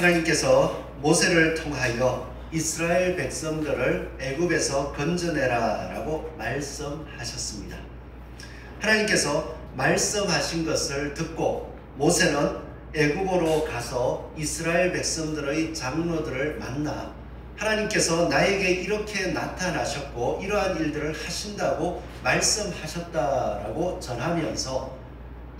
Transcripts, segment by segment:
하나님께서 모세를 통하여 이스라엘 백성들을 애굽에서 건져내라 라고 말씀하셨습니다. 하나님께서 말씀하신 것을 듣고 모세는 애굽으로 가서 이스라엘 백성들의 장로들을 만나 하나님께서 나에게 이렇게 나타나셨고 이러한 일들을 하신다고 말씀하셨다라고 전하면서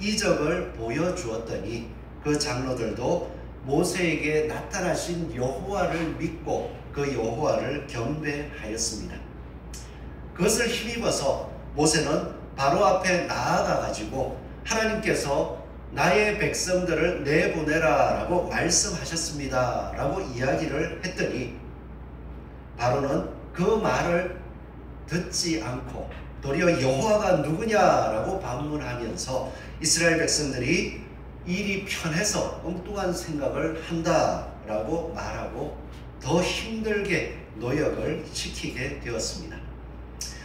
이적을 보여주었더니 그 장로들도 모세에게 나타나신 여호와를 믿고 그 여호와를 경배하였습니다. 그것을 힘입어서 모세는 바로 앞에 나아가 가지고 하나님께서 나의 백성들을 내보내라 라고 말씀하셨습니다 라고 이야기를 했더니 바로는 그 말을 듣지 않고 도리어 여호와가 누구냐라고 반문하면서 이스라엘 백성들이 일이 편해서 엉뚱한 생각을 한다라고 말하고 더 힘들게 노역을 시키게 되었습니다.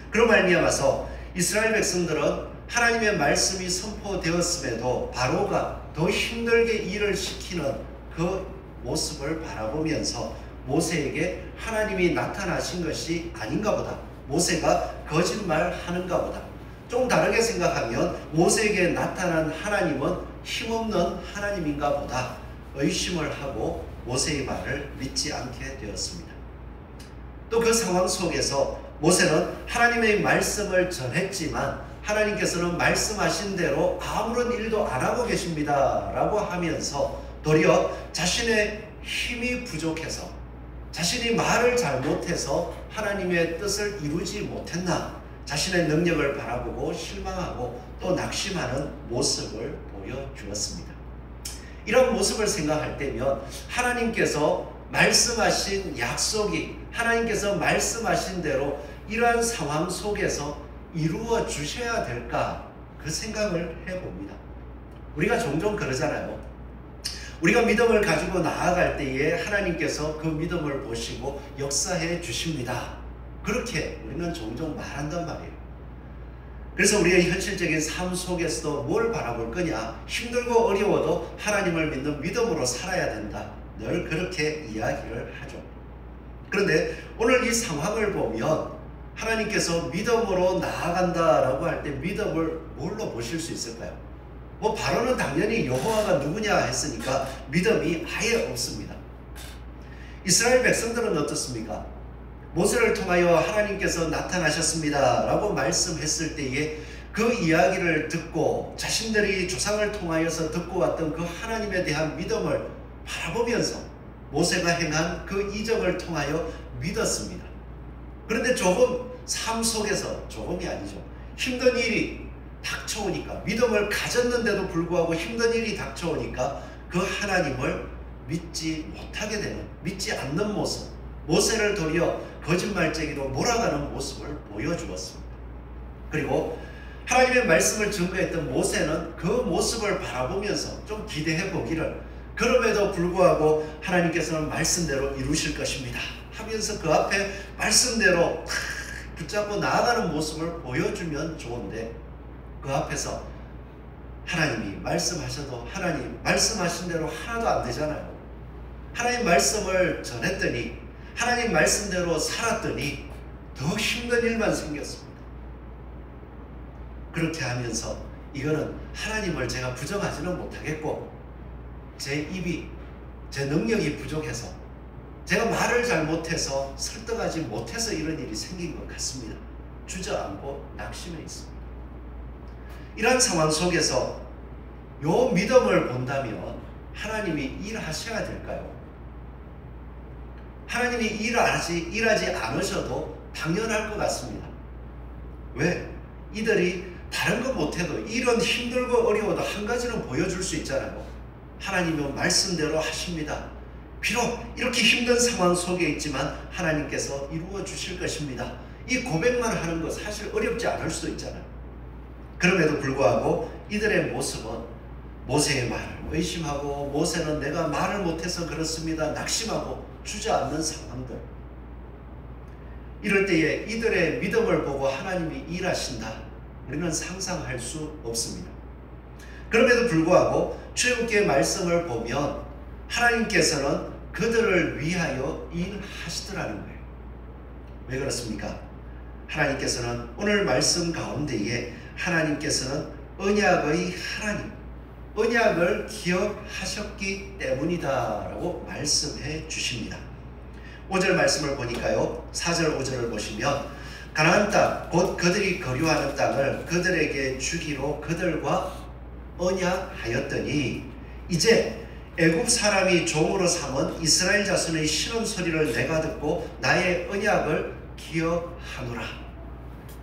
그로 말미암아서 이스라엘 백성들은 하나님의 말씀이 선포되었음에도 바로가 더 힘들게 일을 시키는 그 모습을 바라보면서 모세에게 하나님이 나타나신 것이 아닌가 보다, 모세가 거짓말하는가 보다, 좀 다르게 생각하면 모세에게 나타난 하나님은 힘없는 하나님인가 보다 의심을 하고 모세의 말을 믿지 않게 되었습니다. 또 그 상황 속에서 모세는 하나님의 말씀을 전했지만 하나님께서는 말씀하신 대로 아무런 일도 안 하고 계십니다 라고 하면서 도리어 자신의 힘이 부족해서 자신이 말을 잘못해서 하나님의 뜻을 이루지 못했나 자신의 능력을 바라보고 실망하고 또 낙심하는 모습을 보여주었습니다. 이런 모습을 생각할 때면 하나님께서 말씀하신 약속이 하나님께서 말씀하신 대로 이러한 상황 속에서 이루어 주셔야 될까 그 생각을 해봅니다. 우리가 종종 그러잖아요. 우리가 믿음을 가지고 나아갈 때에 하나님께서 그 믿음을 보시고 역사해 주십니다. 그렇게 우리는 종종 말한단 말이에요. 그래서 우리의 현실적인 삶 속에서도 뭘 바라볼 거냐? 힘들고 어려워도 하나님을 믿는 믿음으로 살아야 된다. 늘 그렇게 이야기를 하죠. 그런데 오늘 이 상황을 보면 하나님께서 믿음으로 나아간다라고 할 때 믿음을 뭘로 보실 수 있을까요? 바로는 당연히 여호와가 누구냐 했으니까 믿음이 아예 없습니다. 이스라엘 백성들은 어떻습니까? 모세를 통하여 하나님께서 나타나셨습니다 라고 말씀했을 때에 그 이야기를 듣고 자신들이 조상을 통하여서 듣고 왔던 그 하나님에 대한 믿음을 바라보면서 모세가 행한 그 이적을 통하여 믿었습니다. 그런데 조금 삶 속에서 조금이 아니죠. 힘든 일이 닥쳐오니까 믿음을 가졌는데도 불구하고 힘든 일이 닥쳐오니까 그 하나님을 믿지 못하게 되는 믿지 않는 모습 모세를 도리어 거짓말쟁이로 몰아가는 모습을 보여주었습니다. 그리고 하나님의 말씀을 증거했던 모세는 그 모습을 바라보면서 좀 기대해 보기를 그럼에도 불구하고 하나님께서는 말씀대로 이루실 것입니다 하면서 그 앞에 말씀대로 붙잡고 나아가는 모습을 보여주면 좋은데 그 앞에서 하나님이 말씀하셔도 하나님 말씀하신 대로 하나도 안 되잖아요. 하나님 말씀을 전했더니 하나님 말씀대로 살았더니 더 힘든 일만 생겼습니다. 그렇게 하면서 이거는 하나님을 제가 부정하지는 못하겠고 제 입이 제 능력이 부족해서 제가 말을 잘못해서 설득하지 못해서 이런 일이 생긴 것 같습니다. 주저앉고 낙심해 있습니다. 이런 상황 속에서 요 믿음을 본다면 하나님이 일하셔야 될까요? 하나님이 일하지 않으셔도 당연할 것 같습니다. 왜? 이들이 다른 거 못해도 이런 힘들고 어려워도 한 가지는 보여줄 수 있잖아요. 하나님은 말씀대로 하십니다. 비록 이렇게 힘든 상황 속에 있지만 하나님께서 이루어 주실 것입니다. 이 고백만 하는 거 사실 어렵지 않을 수도 있잖아요. 그럼에도 불구하고 이들의 모습은 모세의 말을 의심하고 모세는 내가 말을 못해서 그렇습니다. 낙심하고 주저앉는 상황들. 이럴 때에 이들의 믿음을 보고 하나님이 일하신다. 우리는 상상할 수 없습니다. 그럼에도 불구하고 출애굽기의 말씀을 보면 하나님께서는 그들을 위하여 일하시더라는 거예요. 왜 그렇습니까? 하나님께서는 오늘 말씀 가운데에 하나님께서는 언약의 하나님, 언약을 기억하셨기 때문이다 라고 말씀해 주십니다. 5절 말씀을 보니까요, 4절 5절을 보시면 가나안 땅 곧 그들이 거류하는 땅을 그들에게 주기로 그들과 언약하였더니 이제 애굽 사람이 종으로 삼은 이스라엘 자손의 신음 소리를 내가 듣고 나의 언약을 기억하노라.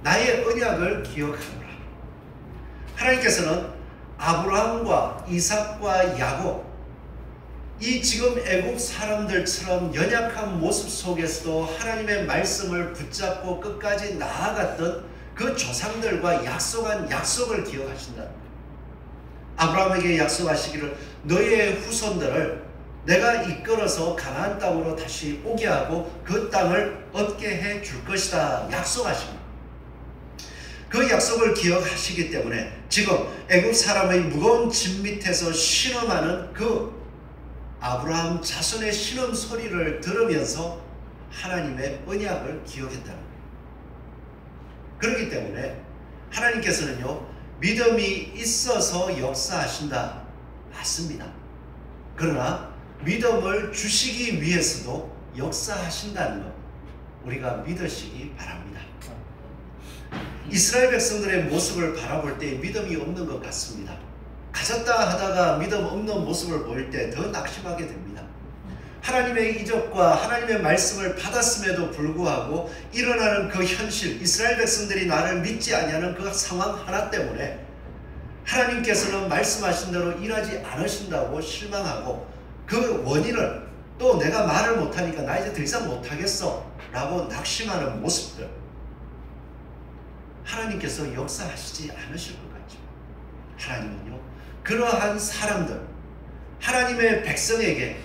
나의 언약을 기억하노라. 하나님께서는 아브라함과 이삭과 야곱, 이 지금 애굽 사람들처럼 연약한 모습 속에서도 하나님의 말씀을 붙잡고 끝까지 나아갔던 그 조상들과 약속한 약속을 기억하신다. 아브라함에게 약속하시기를 너의 후손들을 내가 이끌어서 가나안 땅으로 다시 오게 하고 그 땅을 얻게 해 줄 것이다 약속하십니다. 그 약속을 기억하시기 때문에 지금 애굽 사람의 무거운 짐 밑에서 신음하는 그 아브라함 자손의 신음 소리를 들으면서 하나님의 언약을 기억했다는 거예요. 그렇기 때문에 하나님께서는요, 믿음이 있어서 역사하신다. 맞습니다. 그러나 믿음을 주시기 위해서도 역사하신다는 것 우리가 믿으시기 바랍니다. 이스라엘 백성들의 모습을 바라볼 때 믿음이 없는 것 같습니다. 가졌다 하다가 믿음 없는 모습을 보일 때 더 낙심하게 됩니다. 하나님의 이적과 하나님의 말씀을 받았음에도 불구하고 일어나는 그 현실, 이스라엘 백성들이 나를 믿지 아니하는 그 상황 하나 때문에 하나님께서는 말씀하신 대로 일하지 않으신다고 실망하고 그 원인을 또 내가 말을 못하니까 나 이제 더 이상 못하겠어 라고 낙심하는 모습들, 하나님께서 역사하시지 않으실 것 같죠. 하나님은요, 그러한 사람들, 하나님의 백성에게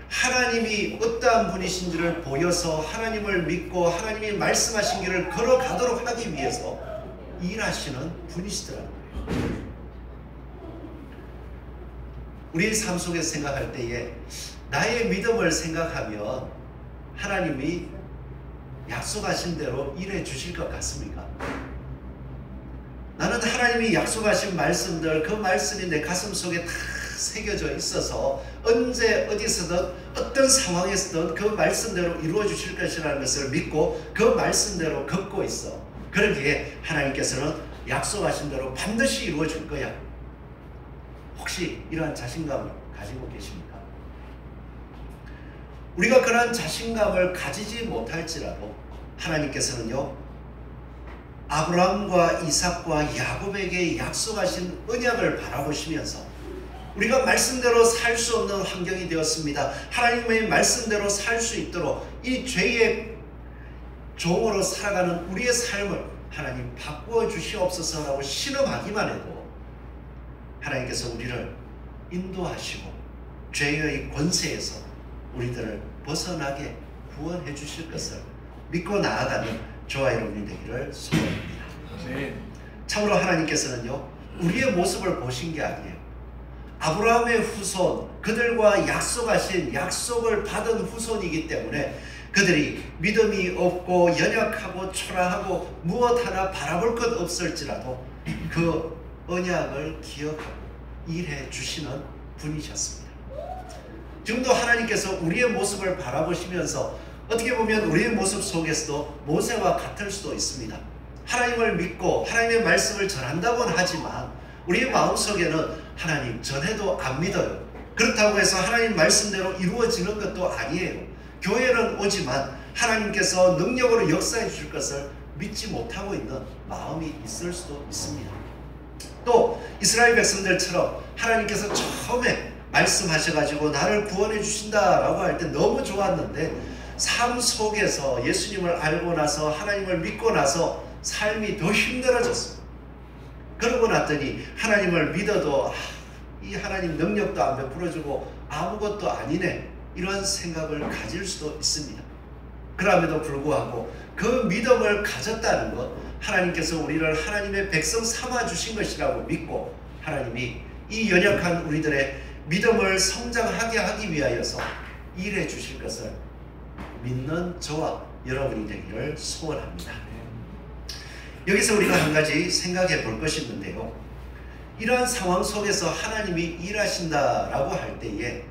하나님이 어떠한 분이신지를 보여서 하나님을 믿고 하나님이 말씀하신 길을 걸어가도록 하기 위해서 일하시는 분이시더라고요. 우리 삶 속에서 생각할 때에 나의 믿음을 생각하면 하나님이 약속하신 대로 일해 주실 것 같습니까? 나는 하나님이 약속하신 말씀들, 그 말씀이 내 가슴 속에 다 새겨져 있어서 언제 어디서든 어떤 상황에서든 그 말씀대로 이루어 주실 것이라는 것을 믿고 그 말씀대로 걷고 있어. 그러기에 하나님께서는 약속하신 대로 반드시 이루어 줄 거야. 혹시 이러한 자신감을 가지고 계십니까? 우리가 그러한 자신감을 가지지 못할지라도 하나님께서는요, 아브라함과 이삭과 야곱에게 약속하신 언약을 바라보시면서 우리가 말씀대로 살 수 없는 환경이 되었습니다. 하나님의 말씀대로 살 수 있도록 이 죄의 종으로 살아가는 우리의 삶을 하나님 바꾸어 주시옵소서라고 신음하기만 해도 하나님께서 우리를 인도하시고 죄의 권세에서 우리들을 벗어나게 구원해 주실 것을 믿고 나아가는 저와 여러분이 되기를 소원합니다. 네. 참으로 하나님께서는요, 우리의 모습을 보신 게 아니에요. 아브라함의 후손, 그들과 약속하신 약속을 받은 후손이기 때문에 그들이 믿음이 없고 연약하고 초라하고 무엇 하나 바라볼 것 없을지라도 그 언약을 기억하고 일해 주시는 분이셨습니다. 지금도 하나님께서 우리의 모습을 바라보시면서 어떻게 보면 우리의 모습 속에서도 모세와 같을 수도 있습니다. 하나님을 믿고 하나님의 말씀을 전한다고는 하지만 우리의 마음속에는 하나님 전해도 안 믿어요. 그렇다고 해서 하나님 말씀대로 이루어지는 것도 아니에요. 교회는 오지만 하나님께서 능력으로 역사해 주실 것을 믿지 못하고 있는 마음이 있을 수도 있습니다. 또 이스라엘 백성들처럼 하나님께서 처음에 말씀하셔가지고 나를 구원해 주신다라고 할 때 너무 좋았는데 삶 속에서 예수님을 알고 나서 하나님을 믿고 나서 삶이 더 힘들어졌어요. 그러고 났더니 하나님을 믿어도 이 하나님 능력도 안 베풀어주고 아무것도 아니네, 이런 생각을 가질 수도 있습니다. 그럼에도 불구하고 그 믿음을 가졌다는 것, 하나님께서 우리를 하나님의 백성 삼아 주신 것이라고 믿고 하나님이 이 연약한 우리들의 믿음을 성장하게 하기 위하여서 일해 주실 것을 믿는 저와 여러분이 되기를 소원합니다. 여기서 우리가 한 가지 생각해 볼 것이 있는데요. 이러한 상황 속에서 하나님이 일하신다라고 할 때에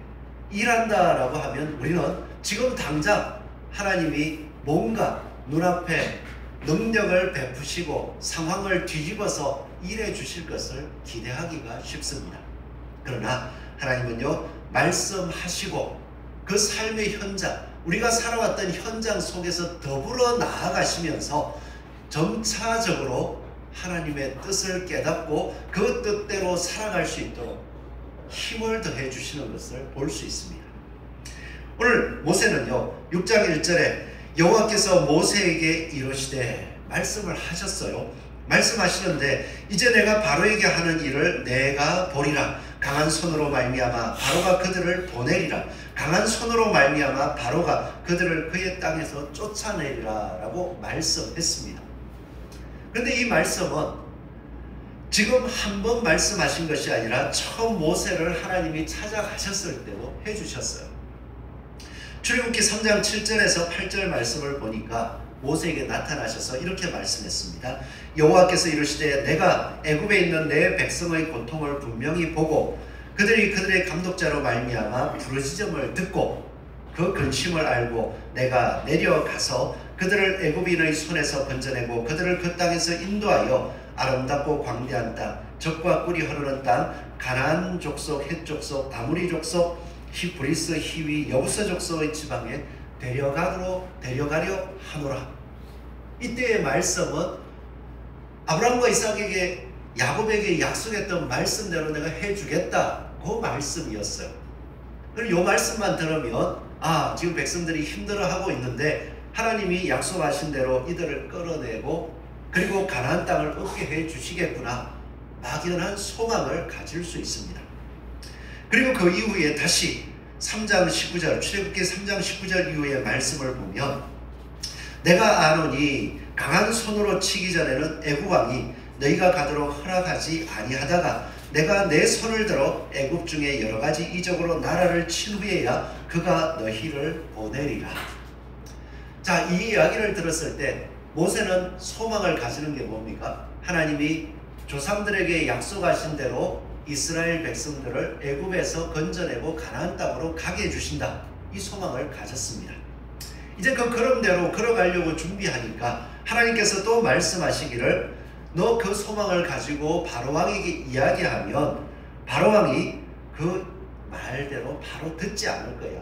일한다라고 하면 우리는 지금 당장 하나님이 뭔가 눈앞에 능력을 베푸시고 상황을 뒤집어서 일해 주실 것을 기대하기가 쉽습니다. 그러나 하나님은요, 말씀하시고 그 삶의 현장, 우리가 살아왔던 현장 속에서 더불어 나아가시면서 점차적으로 하나님의 뜻을 깨닫고 그 뜻대로 살아갈 수 있도록 힘을 더해 주시는 것을 볼 수 있습니다. 오늘 모세는요, 6장 1절에 여호와께서 모세에게 이르시되 말씀을 하셨어요. 말씀하시는데 이제 내가 바로에게 하는 일을 내가 보리라. 강한 손으로 말미암아 바로가 그들을 보내리라. 강한 손으로 말미암아 바로가 그들을 그의 땅에서 쫓아내리라 라고 말씀했습니다. 그런데 이 말씀은 지금 한 번 말씀하신 것이 아니라 처음 모세를 하나님이 찾아가셨을 때도 해주셨어요. 출애굽기 3장 7절에서 8절 말씀을 보니까 모세에게 나타나셔서 이렇게 말씀했습니다. 여호와께서 이르시되 내가 애굽에 있는 내 백성의 고통을 분명히 보고 그들이 그들의 감독자로 말미암아 부르짖음을 듣고 그 근심을 알고 내가 내려가서 그들을 애굽인의 손에서 건져내고 그들을 그 땅에서 인도하여 아름답고 광대한 땅, 젖과 꿀이 흐르는 땅, 가나안 족속, 헷 족속, 아모리 족속, 히브리스, 히위, 여부스 족속의 지방에 데려가려 하노라. 이때의 말씀은 아브라함과 이삭에게 야곱에게 약속했던 말씀대로 내가 해주겠다, 그 말씀이었어요. 그리고 이 말씀만 들으면 지금 백성들이 힘들어하고 있는데 하나님이 약속하신 대로 이들을 끌어내고 그리고 가나안 땅을 얻게 해주시겠구나, 막연한 소망을 가질 수 있습니다. 그리고 그 이후에 다시 3장 19절, 출애굽기 3장 19절 이후의 말씀을 보면 내가 아노니 강한 손으로 치기 전에는 애굽 왕이 너희가 가도록 허락하지 아니하다가 내가 내 손을 들어 애굽 중에 여러 가지 이적으로 나라를 친 후에야 그가 너희를 보내리라. 자, 이 이야기를 들었을 때 모세는 소망을 가지는 게 뭡니까? 하나님이 조상들에게 약속하신 대로 이스라엘 백성들을 애굽에서 건져내고 가나안 땅으로 가게 해주신다, 이 소망을 가졌습니다. 이제 그 걸음대로 걸어가려고 준비하니까 하나님께서 또 말씀하시기를 너 그 소망을 가지고 바로왕에게 이야기하면 바로왕이 그 말대로 바로 듣지 않을 거야.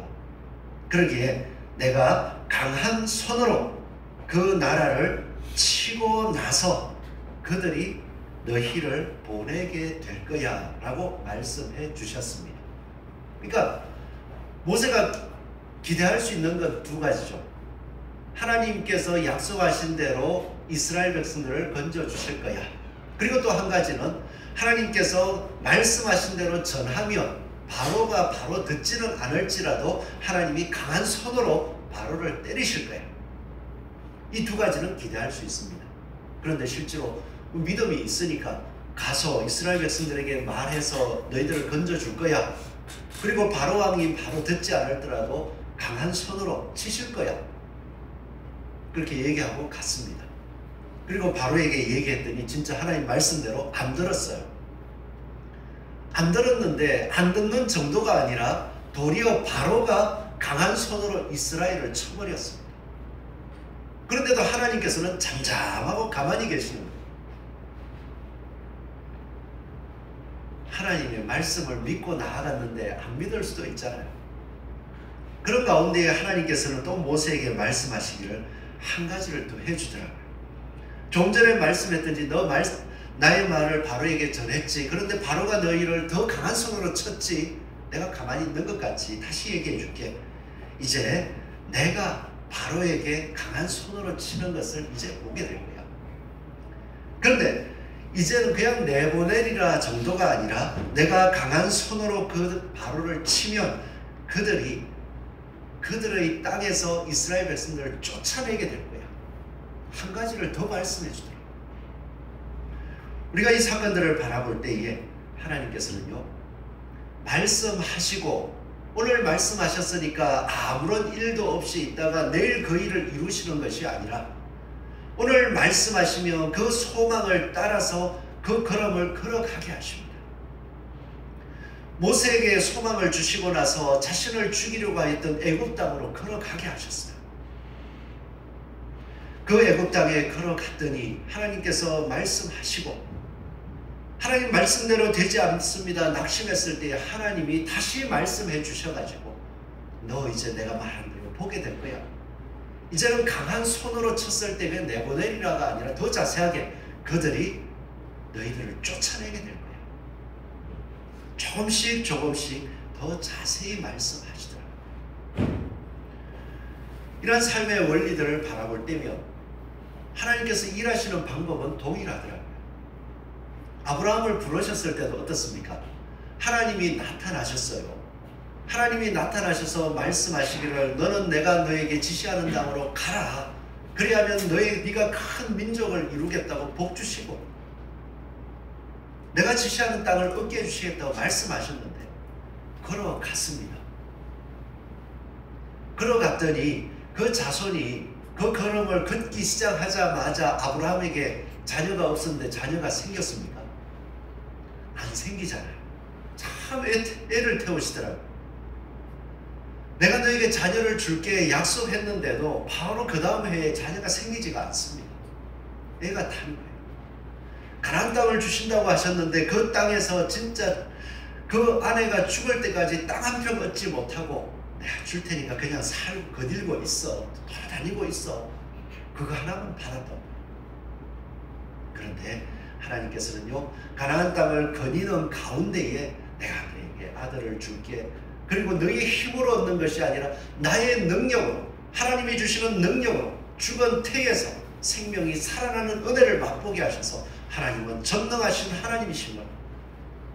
그러기에 내가 강한 손으로 그 나라를 치고 나서 그들이 너희를 보내게 될 거야 라고 말씀해 주셨습니다. 그러니까 모세가 기대할 수 있는 건 두 가지죠. 하나님께서 약속하신 대로 이스라엘 백성들을 건져 주실 거야. 그리고 또 한 가지는 하나님께서 말씀하신 대로 전하면 바로가 바로 듣지는 않을지라도 하나님이 강한 손으로 바로를 때리실 거야. 이 두 가지는 기대할 수 있습니다. 그런데 실제로 믿음이 있으니까 가서 이스라엘 백성들에게 말해서 너희들을 건져줄 거야. 그리고 바로 왕이 바로 듣지 않을더라도 강한 손으로 치실 거야. 그렇게 얘기하고 갔습니다. 그리고 바로에게 얘기했더니 진짜 하나님 말씀대로 안 들었어요. 안 들었는데 안 듣는 정도가 아니라 도리어 바로가 강한 손으로 이스라엘을 쳐버렸습니다. 그런데도 하나님께서는 잠잠하고 가만히 계시는 거예요. 하나님의 말씀을 믿고 나아갔는데 안 믿을 수도 있잖아요. 그런 가운데 하나님께서는 또 모세에게 말씀하시기를 한 가지를 또 해주더라고요. 좀 전에 말씀했던지 나의 말을 바로에게 전했지. 그런데 바로가 너희를 더 강한 손으로 쳤지. 내가 가만히 있는 것 같지. 다시 얘기해 줄게. 이제 내가 바로에게 강한 손으로 치는 것을 이제 보게 될 거야. 그런데 이제는 그냥 내보내리라 정도가 아니라 내가 강한 손으로 그 바로를 치면 그들의 땅에서 이스라엘 백성들을 쫓아내게 될 거야. 한 가지를 더 말씀해 주더라고요. 우리가 이 사건들을 바라볼 때에 하나님께서는요, 말씀하시고 오늘 말씀하셨으니까 아무런 일도 없이 있다가 내일 그 일을 이루시는 것이 아니라 오늘 말씀하시며 그 소망을 따라서 그 걸음을 걸어가게 하십니다. 모세에게 소망을 주시고 나서 자신을 죽이려고 했던 애굽 땅으로 걸어가게 하셨어요. 그 애굽 땅에 걸어갔더니 하나님께서 말씀하시고 하나님 말씀대로 되지 않습니다. 낙심했을 때 하나님이 다시 말씀해 주셔가지고 너 이제 내가 말한 대로 보게 될 거야. 이제는 강한 손으로 쳤을 때에 내보내리라가 아니라 더 자세하게 그들이 너희들을 쫓아내게 될 거야. 조금씩 더 자세히 말씀하시더라고요. 이런 삶의 원리들을 바라볼 때면 하나님께서 일하시는 방법은 동일하더라고요. 아브라함을 부르셨을 때도 어떻습니까? 하나님이 나타나셨어요. 하나님이 나타나셔서 말씀하시기를 너는 내가 너에게 지시하는 땅으로 가라. 그리하면 네가 큰 민족을 이루겠다고 복 주시고 내가 지시하는 땅을 얻게 해주시겠다고 말씀하셨는데 걸어갔습니다. 걸어갔더니 그 자손이 그 걸음을 걷기 시작하자마자 아브라함에게 자녀가 없었는데 자녀가 생겼습니까? 안 생기잖아요. 참 애를 태우시더라고요. 내가 너에게 자녀를 줄게 약속했는데도 바로 그 다음 해에 자녀가 생기지가 않습니다. 애가 탄 거예요. 가나안 땅을 주신다고 하셨는데 그 땅에서 진짜 그 아내가 죽을 때까지 땅 한 평 얻지 못하고 내가 줄 테니까 그냥 살고 거닐고 있어. 돌아다니고 있어. 그거 하나만 받았다. 그런데 하나님께서는요, 가나안 땅을 거니는 가운데에 내가 너에게 아들을 줄게. 그리고 너의 힘으로 얻는 것이 아니라 나의 능력으로, 하나님이 주시는 능력으로 죽은 태에서 생명이 살아나는 은혜를 맛보게 하셔서 하나님은 전능하신 하나님이심을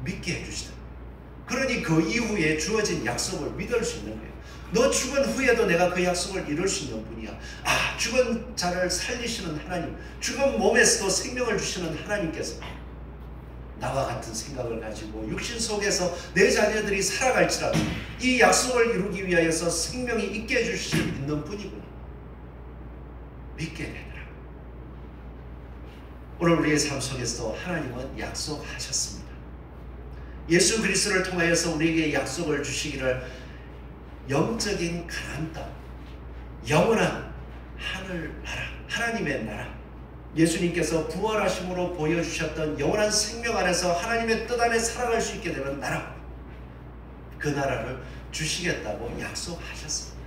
믿게 해주시다. 그러니 그 이후에 주어진 약속을 믿을 수 있는 거예요. 너 죽은 후에도 내가 그 약속을 이룰 수 있는 분이야. 아, 죽은 자를 살리시는 하나님, 죽은 몸에서도 생명을 주시는 하나님께서 나와 같은 생각을 가지고 육신 속에서 내 자녀들이 살아갈지라도 이 약속을 이루기 위하여서 생명이 있게 해줄 수 있는 분이구나 믿게 되더라고요. 오늘 우리의 삶 속에서도 하나님은 약속하셨습니다. 예수 그리스도를 통하여서 우리에게 약속을 주시기를 영적인 가나안 땅, 영원한 하늘 나라, 하나님의 나라, 예수님께서 부활하심으로 보여주셨던 영원한 생명 안에서 하나님의 뜻 안에 살아갈 수 있게 되는 나라, 그 나라를 주시겠다고 약속하셨습니다.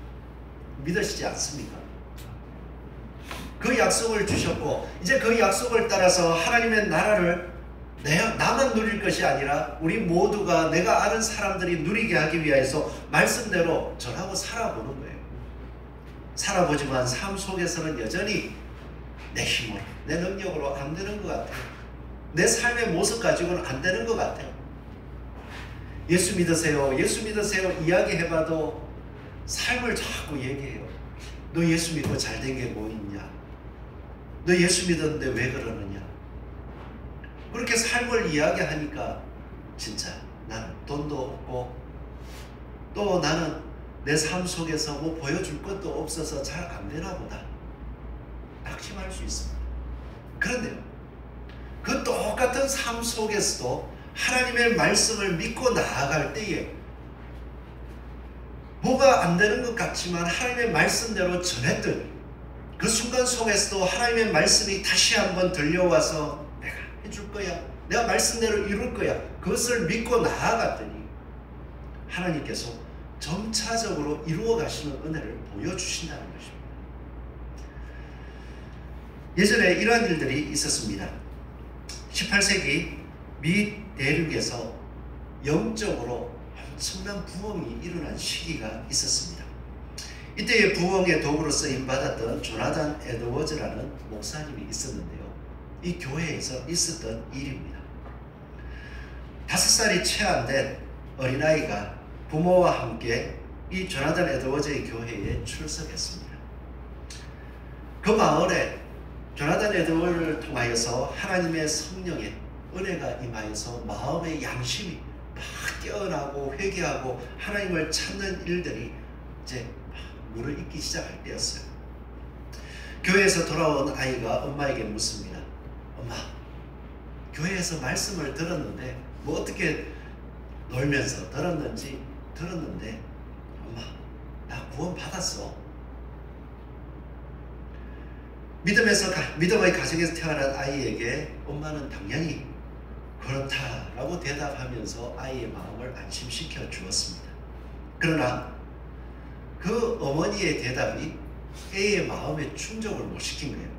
믿으시지 않습니까? 그 약속을 주셨고 이제 그 약속을 따라서 하나님의 나라를 나만 누릴 것이 아니라 우리 모두가 내가 아는 사람들이 누리게 하기 위해서 말씀대로 전하고 살아보는 거예요. 살아보지만 삶 속에서는 여전히 내 힘으로, 내 능력으로 안 되는 것 같아요. 내 삶의 모습 가지고는 안 되는 것 같아요. 예수 믿으세요, 예수 믿으세요 이야기해봐도 삶을 자꾸 얘기해요. 너 예수 믿고 잘된 게 뭐 있냐? 너 예수 믿었는데 왜 그러느냐? 그렇게 삶을 이야기하니까 진짜 나는 돈도 없고 또 나는 내 삶 속에서 뭐 보여줄 것도 없어서 잘 안 되나 보다 낙심할 수 있습니다. 그런데요, 그 똑같은 삶 속에서도 하나님의 말씀을 믿고 나아갈 때에 뭐가 안 되는 것 같지만 하나님의 말씀대로 전했더니 그 순간 속에서도 하나님의 말씀이 다시 한번 들려와서 내가 해줄 거야, 내가 말씀대로 이룰 거야, 그것을 믿고 나아갔더니 하나님께서 점차적으로 이루어 가시는 은혜를 보여주신다는 것입니다. 예전에 이러한 일들이 있었습니다. 18세기 미 대륙에서 영적으로 엄청난 부흥이 일어난 시기가 있었습니다. 이때의 부흥의 도구로 쓰임받았던 조나단 에드워즈라는 목사님이 있었는데요. 이 교회에서 있었던 일입니다. 5살이 채 안 된 어린아이가 부모와 함께 이 조나단 에드워즈의 교회에 출석했습니다. 그 마을에 조나단 에드워즈를 통하여서 하나님의 성령의 은혜가 임하여서 마음의 양심이 막 깨어나고 회개하고 하나님을 찾는 일들이 이제 무르익기 시작할 때였어요. 교회에서 돌아온 아이가 엄마에게 묻습니다. 엄마, 교회에서 말씀을 들었는데 뭐 어떻게 놀면서 들었는데 엄마, 나 구원 받았어. 믿음의 가정에서 태어난 아이에게 엄마는 당연히 그렇다라고 대답하면서 아이의 마음을 안심시켜 주었습니다. 그러나 그 어머니의 대답이 A의 마음에 충족을 못 시킨 거예요.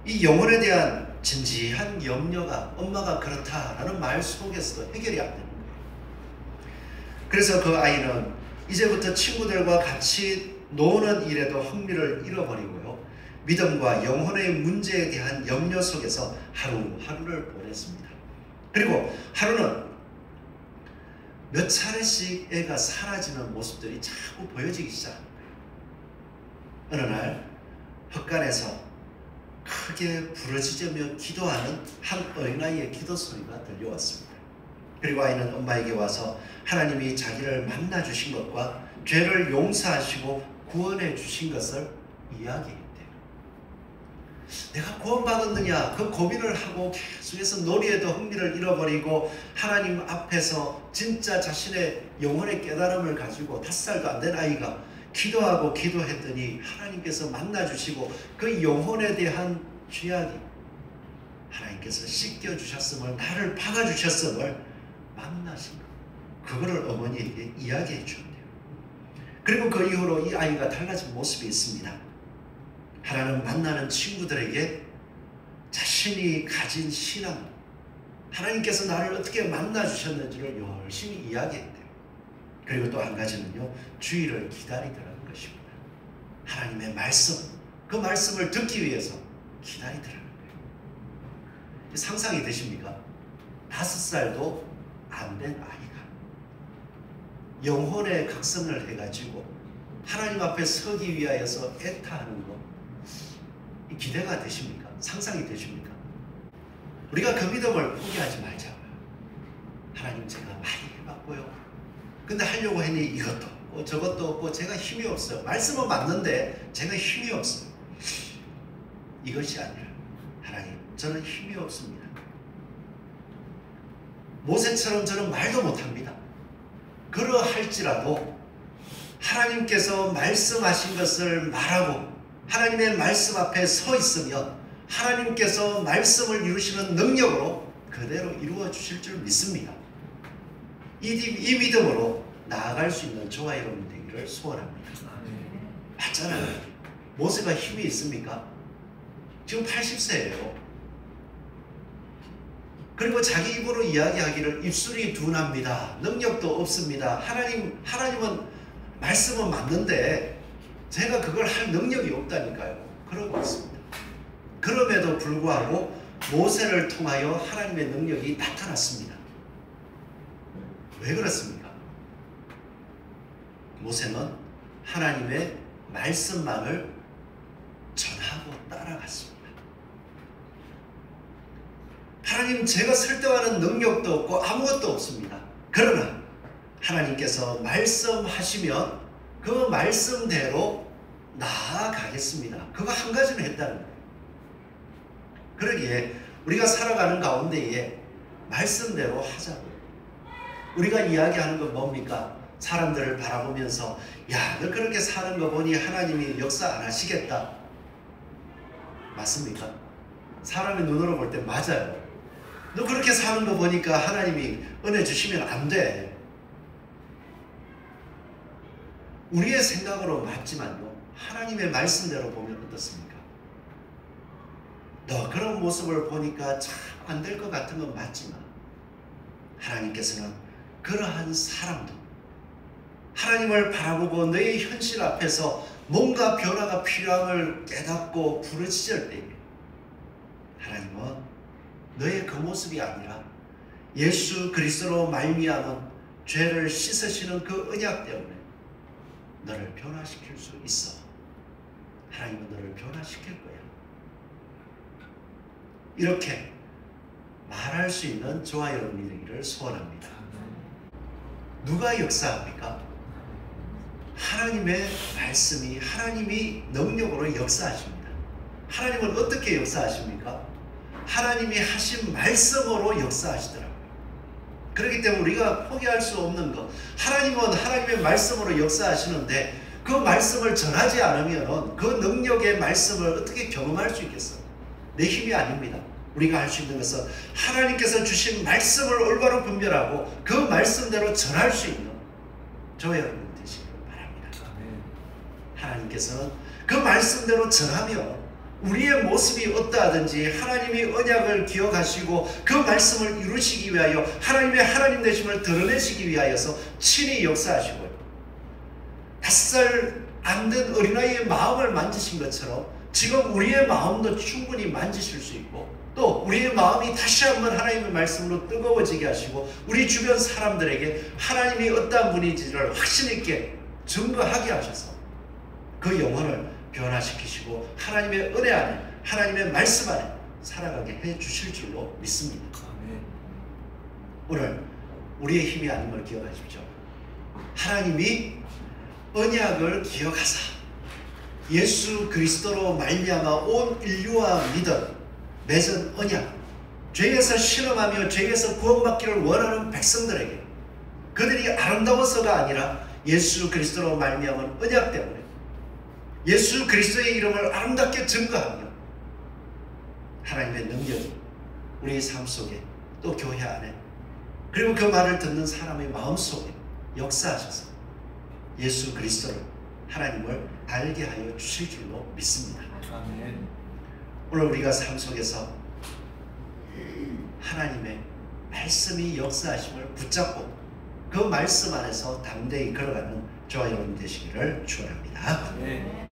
이 영혼에 대한 진지한 염려가 엄마가 그렇다라는 말 속에서도 해결이 안 되는 거예요. 그래서 그 아이는 이제부터 친구들과 같이 노는 일에도 흥미를 잃어버리고요. 믿음과 영혼의 문제에 대한 염려 속에서 하루하루를 보냈습니다. 그리고 하루는 몇 차례씩 애가 사라지는 모습들이 자꾸 보여지기 시작합니다. 어느 날 헛간에서 크게 부르짖으며 기도하는 한 어린아이의 기도 소리가 들려왔습니다. 그리고 아이는 엄마에게 와서 하나님이 자기를 만나주신 것과 죄를 용서하시고 구원해 주신 것을 이야기했대요. 내가 구원받았느냐 그 고민을 하고 계속해서 놀이에도 흥미를 잃어버리고 하나님 앞에서 진짜 자신의 영혼의 깨달음을 가지고 5살도 안 된 아이가 기도하고 기도했더니 하나님께서 만나주시고 그 영혼에 대한 죄악이 하나님께서 씻겨주셨음을, 나를 박아주셨음을 만나신 것, 그거를 어머니에게 이야기해 주었대요. 그리고 그 이후로 이 아이가 달라진 모습이 있습니다. 하나님 만나는 친구들에게 자신이 가진 신앙, 하나님께서 나를 어떻게 만나주셨는지를 열심히 이야기했대요. 그리고 또 한 가지는요, 주의를 기다리더라는 것입니다. 하나님의 말씀, 그 말씀을 듣기 위해서 기다리더라는 거예요. 상상이 되십니까? 5살도 안 된 아이가 영혼의 각성을 해가지고 하나님 앞에 서기 위하여서 애타하는 것, 기대가 되십니까? 상상이 되십니까? 우리가 그 믿음을 포기하지 말자고요. 하나님, 제가 많이 해봤고요. 근데 하려고 했니 이것도 없고 저것도 없고 제가 힘이 없어요. 말씀은 맞는데 제가 힘이 없어요. 이것이 아니라 하나님, 저는 힘이 없습니다. 모세처럼 저는 말도 못합니다. 그러할지라도 하나님께서 말씀하신 것을 말하고 하나님의 말씀 앞에 서 있으면 하나님께서 말씀을 이루시는 능력으로 그대로 이루어 주실 줄 믿습니다. 이 믿음으로 나아갈 수 있는 저와 여러분 되기를 소원합니다. 맞잖아요. 모세가 힘이 있습니까? 지금 80세예요. 그리고 자기 입으로 이야기하기를 입술이 둔합니다. 능력도 없습니다. 하나님은 말씀은 맞는데 제가 그걸 할 능력이 없다니까요. 그러고 있습니다. 그럼에도 불구하고 모세를 통하여 하나님의 능력이 나타났습니다. 왜 그렇습니까? 모세는 하나님의 말씀만을 전하고 따라갔습니다. 하나님, 제가 설득하는 능력도 없고 아무것도 없습니다. 그러나 하나님께서 말씀하시면 그 말씀대로 나아가겠습니다. 그거 한 가지는 했다는 거예요. 그러기에 우리가 살아가는 가운데에 말씀대로 하자고요. 우리가 이야기하는 건 뭡니까? 사람들을 바라보면서 야, 너 그렇게 사는 거 보니 하나님이 역사 안 하시겠다. 맞습니까? 사람의 눈으로 볼 때 맞아요. 너 그렇게 사는 거 보니까 하나님이 은혜 주시면 안 돼. 우리의 생각으로 맞지만요, 하나님의 말씀대로 보면 어떻습니까? 너 그런 모습을 보니까 참 안 될 것 같은 건 맞지만 하나님께서는 그러한 사람도 하나님을 바라보고 너의 현실 앞에서 뭔가 변화가 필요함을 깨닫고 부르짖을 때에 하나님은 너의 그 모습이 아니라 예수 그리스도로 말미암은 죄를 씻으시는 그 언약 때문에 너를 변화시킬 수 있어. 하나님은 너를 변화시킬 거야. 이렇게 말할 수 있는 저와 여러분이 되기를 소원합니다. 누가 역사합니까? 하나님의 말씀이, 하나님이 능력으로 역사하십니다. 하나님은 어떻게 역사하십니까? 하나님이 하신 말씀으로 역사하시더라고요. 그렇기 때문에 우리가 포기할 수 없는 것, 하나님은 하나님의 말씀으로 역사하시는데 그 말씀을 전하지 않으면 그 능력의 말씀을 어떻게 경험할 수 있겠어요? 내 힘이 아닙니다. 우리가 할 수 있는 것은 하나님께서 주신 말씀을 올바로 분별하고 그 말씀대로 전할 수 있는 저와 여러분 되시길 바랍니다. 하나님께서는 그 말씀대로 전하며 우리의 모습이 어떠하든지 하나님이 언약을 기억하시고 그 말씀을 이루시기 위하여 하나님의 하나님 되심을 드러내시기 위하여서 친히 역사하시고요. 5살 안 된 어린아이의 마음을 만지신 것처럼 지금 우리의 마음도 충분히 만지실 수 있고 또 우리의 마음이 다시 한번 하나님의 말씀으로 뜨거워지게 하시고 우리 주변 사람들에게 하나님이 어떠한 분인지를 확신 있게 증거하게 하셔서 그 영혼을 변화시키시고 하나님의 은혜 안에 하나님의 말씀 안에 살아가게 해 주실 줄로 믿습니다. 오늘 우리의 힘이 아님을 기억하십시오. 하나님이 언약을 기억하사 예수 그리스도로 말미암아 온 인류와 믿은 맺은 언약, 죄에서 신음하며 죄에서 구원받기를 원하는 백성들에게 그들이 아름다워서가 아니라 예수 그리스도로 말미암은 언약 때문에 예수 그리스도의 이름을 아름답게 증거하며 하나님의 능력이 우리의 삶 속에 또 교회 안에 그리고 그 말을 듣는 사람의 마음 속에 역사하셔서 예수 그리스도를 하나님을 알게 하여 주실 줄로 믿습니다. 아멘. 오늘 우리가 삶 속에서 하나님의 말씀이 역사하심을 붙잡고 그 말씀 안에서 담대히 걸어가는 저와 여러분 되시기를 축원합니다.